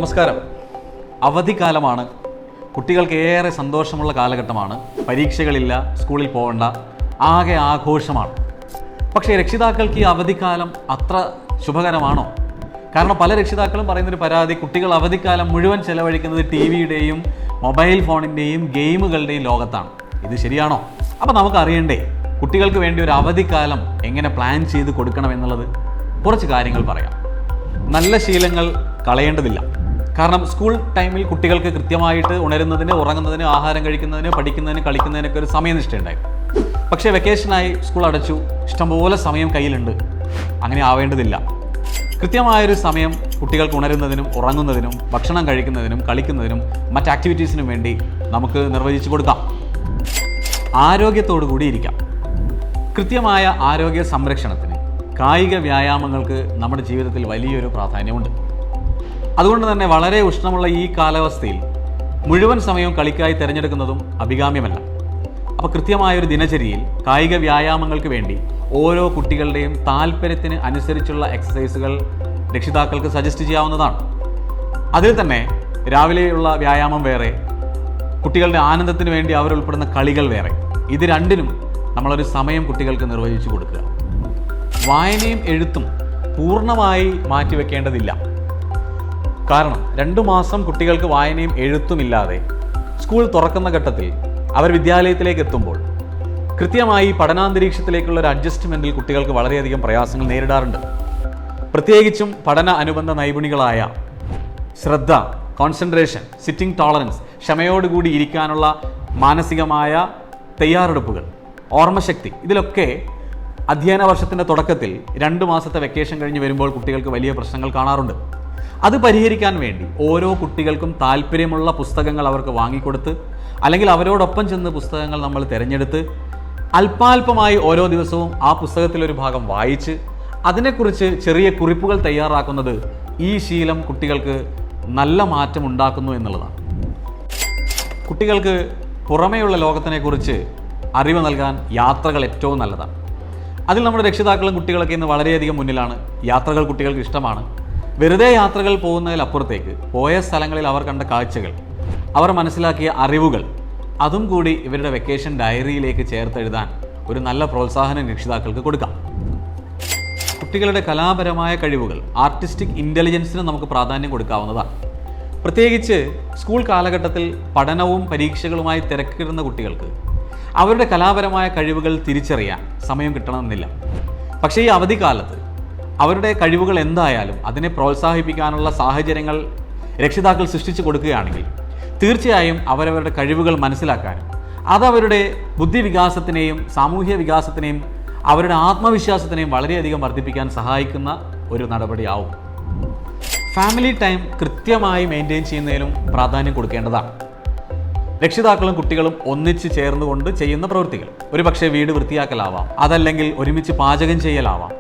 നമസ്കാരം. അവധിക്കാലമാണ്. കുട്ടികൾക്ക് ഏറെ സന്തോഷമുള്ള കാലഘട്ടമാണ്. പരീക്ഷകളില്ല, സ്കൂളിൽ പോകണ്ട, ആകെ ആഘോഷമാണ്. പക്ഷേ രക്ഷിതാക്കൾക്ക് ഈ അവധിക്കാലം അത്ര ശുഭകരമാണോ? കാരണം പല രക്ഷിതാക്കളും പറയുന്നൊരു പരാതി, കുട്ടികൾ അവധിക്കാലം മുഴുവൻ ചെലവഴിക്കുന്നത് ടിവിയുടെയും മൊബൈൽ ഫോണിൻ്റെയും ഗെയിമുകളുടെയും ലോകത്താണ്. ഇത് ശരിയാണോ? അപ്പോൾ നമുക്ക് അറിയണ്ടേ കുട്ടികൾക്ക് വേണ്ടി ഒരു അവധിക്കാലം എങ്ങനെ പ്ലാൻ ചെയ്ത് കൊടുക്കണമെന്നുള്ളത്? കുറച്ച് കാര്യങ്ങൾ പറയാം. നല്ല ശീലങ്ങൾ കളയേണ്ടതില്ല. കാരണം സ്കൂൾ ടൈമിൽ കുട്ടികൾക്ക് കൃത്യമായിട്ട് ഉണരുന്നതിന്, ഉറങ്ങുന്നതിന്, ആഹാരം കഴിക്കുന്നതിന്, പഠിക്കുന്നതിന്, കളിക്കുന്നതിനൊക്കെ ഒരു സമയനിഷ്ഠയുണ്ടായിരുന്നു. പക്ഷേ വെക്കേഷനായി സ്കൂൾ അടച്ചു, ഇഷ്ടംപോലെ സമയം കയ്യിലുണ്ട്. അങ്ങനെ ആവേണ്ടതില്ല. കൃത്യമായൊരു സമയം കുട്ടികൾക്ക് ഉണരുന്നതിനും, ഉറങ്ങുന്നതിനും, ഭക്ഷണം കഴിക്കുന്നതിനും, കളിക്കുന്നതിനും, മറ്റ് ആക്ടിവിറ്റീസിനും വേണ്ടി നമുക്ക് നിർവചിച്ചു കൊടുക്കാം. ആരോഗ്യത്തോടു കൂടി ഇരിക്കാം. കൃത്യമായ ആരോഗ്യ സംരക്ഷണത്തിന് കായിക വ്യായാമങ്ങൾക്ക് നമ്മുടെ ജീവിതത്തിൽ വലിയൊരു പ്രാധാന്യമുണ്ട്. അതുകൊണ്ട് തന്നെ വളരെ ഉഷ്ണമുള്ള ഈ കാലാവസ്ഥയിൽ മുഴുവൻ സമയവും കളിക്കായി തിരഞ്ഞെടുക്കുന്നതും അഭികാമ്യമല്ല. അപ്പോൾ കൃത്യമായൊരു ദിനചര്യയിൽ കായിക വ്യായാമങ്ങൾക്ക് വേണ്ടി ഓരോ കുട്ടികളുടെയും താല്പര്യത്തിന് അനുസരിച്ചുള്ള എക്സസൈസുകൾ രക്ഷിതാക്കൾക്ക് സജസ്റ്റ് ചെയ്യാവുന്നതാണ്. അതിൽ തന്നെ രാവിലെയുള്ള വ്യായാമം വേറെ, കുട്ടികളുടെ ആനന്ദത്തിന് വേണ്ടി അവർ ഉൾപ്പെടുന്ന കളികൾ വേറെ. ഇത് രണ്ടിനും നമ്മളൊരു സമയം കുട്ടികൾക്ക് നിർവഹിച്ചു കൊടുക്കുക. വായനയും എഴുത്തും പൂർണ്ണമായി മാറ്റിവെക്കേണ്ടതില്ല. കാരണം 2 മാസം കുട്ടികൾക്ക് വായനയും എഴുത്തുമില്ലാതെ സ്കൂൾ തുറക്കുന്ന ഘട്ടത്തിൽ അവർ വിദ്യാലയത്തിലേക്ക് എത്തുമ്പോൾ കൃത്യമായി പഠനാന്തരീക്ഷത്തിലേക്കുള്ള ഒരു അഡ്ജസ്റ്റ്മെൻറ്റിൽ കുട്ടികൾക്ക് വളരെയധികം പ്രയാസങ്ങൾ നേരിടാറുണ്ട്. പ്രത്യേകിച്ചും പഠന അനുബന്ധ നൈപുണികളായ ശ്രദ്ധ, കോൺസെൻട്രേഷൻ, സിറ്റിംഗ് ടോളറൻസ്, ക്ഷമയോടുകൂടി ഇരിക്കാനുള്ള മാനസികമായ തയ്യാറെടുപ്പുകൾ, ഓർമ്മശക്തി, ഇതിലൊക്കെ അധ്യയന വർഷത്തിൻ്റെ തുടക്കത്തിൽ 2 മാസത്തെ വെക്കേഷൻ കഴിഞ്ഞ് വരുമ്പോൾ കുട്ടികൾക്ക് വലിയ പ്രശ്നങ്ങൾ കാണാറുണ്ട്. അത് പരിഹരിക്കാൻ വേണ്ടി ഓരോ കുട്ടികൾക്കും താല്പര്യമുള്ള പുസ്തകങ്ങൾ അവർക്ക് വാങ്ങിക്കൊടുത്ത്, അല്ലെങ്കിൽ അവരോടൊപ്പം ചെന്ന് പുസ്തകങ്ങൾ നമ്മൾ തിരഞ്ഞെടുത്ത് അല്പാൽപമായി ഓരോ ദിവസവും ആ പുസ്തകത്തിലൊരു ഭാഗം വായിച്ച് അതിനെക്കുറിച്ച് ചെറിയ കുറിപ്പുകൾ തയ്യാറാക്കുന്നത് ഈ ശീലം കുട്ടികൾക്ക് നല്ല മാറ്റം ഉണ്ടാക്കുന്നു എന്നുള്ളതാണ്. കുട്ടികൾക്ക് പുറമേയുള്ള ലോകത്തിനെക്കുറിച്ച് അറിവ് നൽകാൻ യാത്രകൾ ഏറ്റവും നല്ലതാണ്. അതിൽ നമ്മുടെ രക്ഷിതാക്കളും കുട്ടികളൊക്കെ ഇന്ന് വളരെയധികം മുന്നിലാണ്. യാത്രകൾ കുട്ടികൾക്ക് ഇഷ്ടമാണ്. വെറുതെ യാത്രകൾ പോകുന്നതിലപ്പുറത്തേക്ക് പോയ സ്ഥലങ്ങളിൽ അവർ കണ്ട കാഴ്ചകൾ, അവർ മനസ്സിലാക്കിയ അറിവുകൾ, അതും കൂടി ഇവരുടെ വെക്കേഷൻ ഡയറിയിലേക്ക് ചേർത്തെഴുതാൻ ഒരു നല്ല പ്രോത്സാഹനം രക്ഷിതാക്കൾക്ക് കൊടുക്കാം. കുട്ടികളുടെ കലാപരമായ കഴിവുകൾ, ആർട്ടിസ്റ്റിക് ഇൻ്റലിജൻസിന് നമുക്ക് പ്രാധാന്യം കൊടുക്കാവുന്നതാണ്. പ്രത്യേകിച്ച് സ്കൂൾ കാലഘട്ടത്തിൽ പഠനവും പരീക്ഷകളുമായി തിരക്കിടുന്ന കുട്ടികൾക്ക് അവരുടെ കലാപരമായ കഴിവുകൾ തിരിച്ചറിയാൻ സമയം കിട്ടണമെന്നില്ല. പക്ഷേ ഈ അവധിക്കാലത്ത് അവരുടെ കഴിവുകൾ എന്തായാലും അതിനെ പ്രോത്സാഹിപ്പിക്കാനുള്ള സാഹചര്യങ്ങൾ രക്ഷിതാക്കൾ സൃഷ്ടിച്ചു കൊടുക്കുകയാണെങ്കിൽ തീർച്ചയായും അവരവരുടെ കഴിവുകൾ മനസ്സിലാക്കാനും അതവരുടെ ബുദ്ധിവികാസത്തിനെയും സാമൂഹ്യ വികാസത്തിനെയും അവരുടെ ആത്മവിശ്വാസത്തിനെയും വളരെയധികം വർദ്ധിപ്പിക്കാൻ സഹായിക്കുന്ന ഒരു നടപടിയാവും. ഫാമിലി ടൈം കൃത്യമായി മെയിൻറ്റെയിൻ ചെയ്യുന്നതിനും പ്രാധാന്യം കൊടുക്കേണ്ടതാണ്. രക്ഷിതാക്കളും കുട്ടികളും ഒന്നിച്ച് ചേർന്നുകൊണ്ട് ചെയ്യുന്ന പ്രവൃത്തികൾ, ഒരുപക്ഷെ വീട് വൃത്തിയാക്കലാവാം, അതല്ലെങ്കിൽ ഒരുമിച്ച് പാചകം ചെയ്യലാവാം,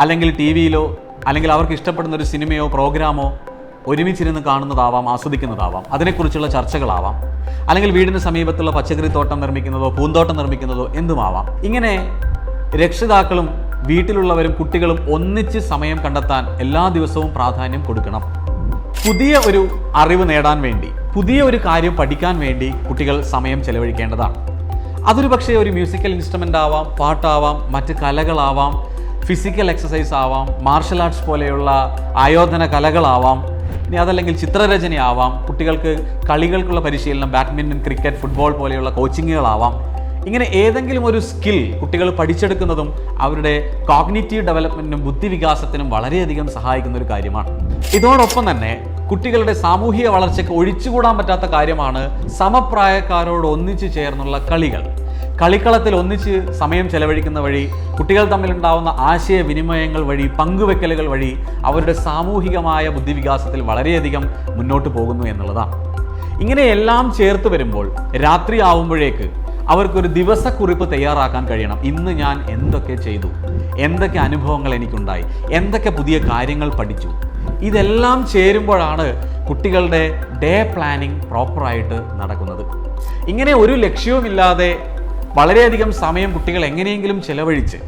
അല്ലെങ്കിൽ ടിവിയിലോ അല്ലെങ്കിൽ അവർക്ക് ഇഷ്ടപ്പെടുന്ന ഒരു സിനിമയോ പ്രോഗ്രാമോ ഒരുമിച്ചിരുന്ന് കാണുന്നതാവാം, ആസ്വദിക്കുന്നതാവാം, അതിനെക്കുറിച്ചുള്ള ചർച്ചകളാവാം, അല്ലെങ്കിൽ വീടിന് സമീപത്തുള്ള പച്ചക്കറിത്തോട്ടം നിർമ്മിക്കുന്നതോ പൂന്തോട്ടം നിർമ്മിക്കുന്നതോ എന്തുമാവാം. ഇങ്ങനെ രക്ഷിതാക്കളും വീട്ടിലുള്ളവരും കുട്ടികളും ഒന്നിച്ച് സമയം കണ്ടെത്താൻ എല്ലാ ദിവസവും പ്രാധാന്യം കൊടുക്കണം. പുതിയ ഒരു അറിവ് നേടാൻ വേണ്ടി, പുതിയ ഒരു കാര്യം പഠിക്കാൻ വേണ്ടി കുട്ടികൾ സമയം ചെലവഴിക്കേണ്ടതാണ്. അതൊരു പക്ഷേ ഒരു മ്യൂസിക്കൽ ഇൻസ്ട്രുമെൻ്റ് ആവാം, പാട്ടാവാം, മറ്റ് കലകളാവാം, ഫിസിക്കൽ എക്സസൈസ് ആവാം, മാർഷൽ ആർട്സ് പോലെയുള്ള ആയോധന കലകളാവാം, ഇനി അതല്ലെങ്കിൽ ചിത്രരചനയാവാം, കുട്ടികൾക്ക് കളികൾക്കുള്ള പരിശീലനം, ബാഡ്മിൻ്റൺ, ക്രിക്കറ്റ്, ഫുട്ബോൾ പോലെയുള്ള കോച്ചിങ്ങുകളാവാം. ഇങ്ങനെ ഏതെങ്കിലും ഒരു സ്കിൽ കുട്ടികൾ പഠിച്ചെടുക്കുന്നതും അവരുടെ കോഗ്നിറ്റീവ് ഡെവലപ്മെൻറ്റിനും ബുദ്ധിവികാസത്തിനും വളരെയധികം സഹായിക്കുന്ന ഒരു കാര്യമാണ്. ഇതോടൊപ്പം തന്നെ കുട്ടികളുടെ സാമൂഹിക വളർച്ചയ്ക്ക് ഒഴിച്ചുകൂടാൻ പറ്റാത്ത കാര്യമാണ് സമപ്രായക്കാരോട് ഒന്നിച്ചു ചേർന്നുള്ള കളികൾ. കളിക്കളത്തിൽ ഒന്നിച്ച് സമയം ചെലവഴിക്കുന്ന വഴി കുട്ടികൾ തമ്മിലുണ്ടാവുന്ന ആശയവിനിമയങ്ങൾ വഴി, പങ്കുവെക്കലുകൾ വഴി അവരുടെ സാമൂഹികമായ ബുദ്ധിവികാസത്തിൽ വളരെയധികം മുന്നോട്ട് പോകുന്നു എന്നുള്ളതാണ്. ഇങ്ങനെയെല്ലാം ചേർത്ത് വരുമ്പോൾ രാത്രി ആവുമ്പോഴേക്ക് അവർക്കൊരു ദിവസക്കുറിപ്പ് തയ്യാറാക്കാൻ കഴിയണം. ഇന്ന് ഞാൻ എന്തൊക്കെ ചെയ്തു, എന്തൊക്കെ അനുഭവങ്ങൾ എനിക്കുണ്ടായി, എന്തൊക്കെ പുതിയ കാര്യങ്ങൾ പഠിച്ചു, ഇതെല്ലാം ചേരുമ്പോഴാണ് കുട്ടികളുടെ ഡേ പ്ലാനിങ് പ്രോപ്പറായിട്ട് നടക്കുന്നത്. ഇങ്ങനെ ഒരു ലക്ഷ്യവുമില്ലാതെ വളരെയധികം സമയം കുട്ടികൾ എങ്ങനെയെങ്കിലും ചെലവഴിച്ച്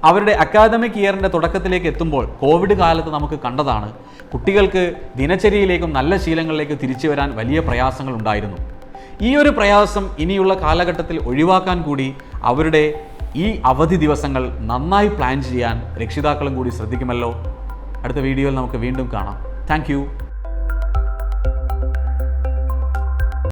അവരുടെ അക്കാദമിക് ഇയറിൻ്റെ തുടക്കത്തിലേക്ക് എത്തുമ്പോൾ കോവിഡ് കാലത്ത് നമുക്ക് കണ്ടതാണ് കുട്ടികൾക്ക് ദിനചര്യയിലേക്കും നല്ല ശീലങ്ങളിലേക്കും തിരിച്ചു വരാൻ വലിയ പ്രയാസങ്ങൾ ഉണ്ടായിരുന്നു. ഈ ഒരു പ്രയാസം ഇനിയുള്ള കാലഘട്ടത്തിൽ ഒഴിവാക്കാൻ കൂടി അവരുടെ ഈ അവധി ദിവസങ്ങൾ നന്നായി പ്ലാൻ ചെയ്യാൻ രക്ഷിതാക്കളും കൂടി ശ്രദ്ധിക്കുമല്ലോ. അടുത്ത വീഡിയോയിൽ നമുക്ക് വീണ്ടും കാണാം. താങ്ക്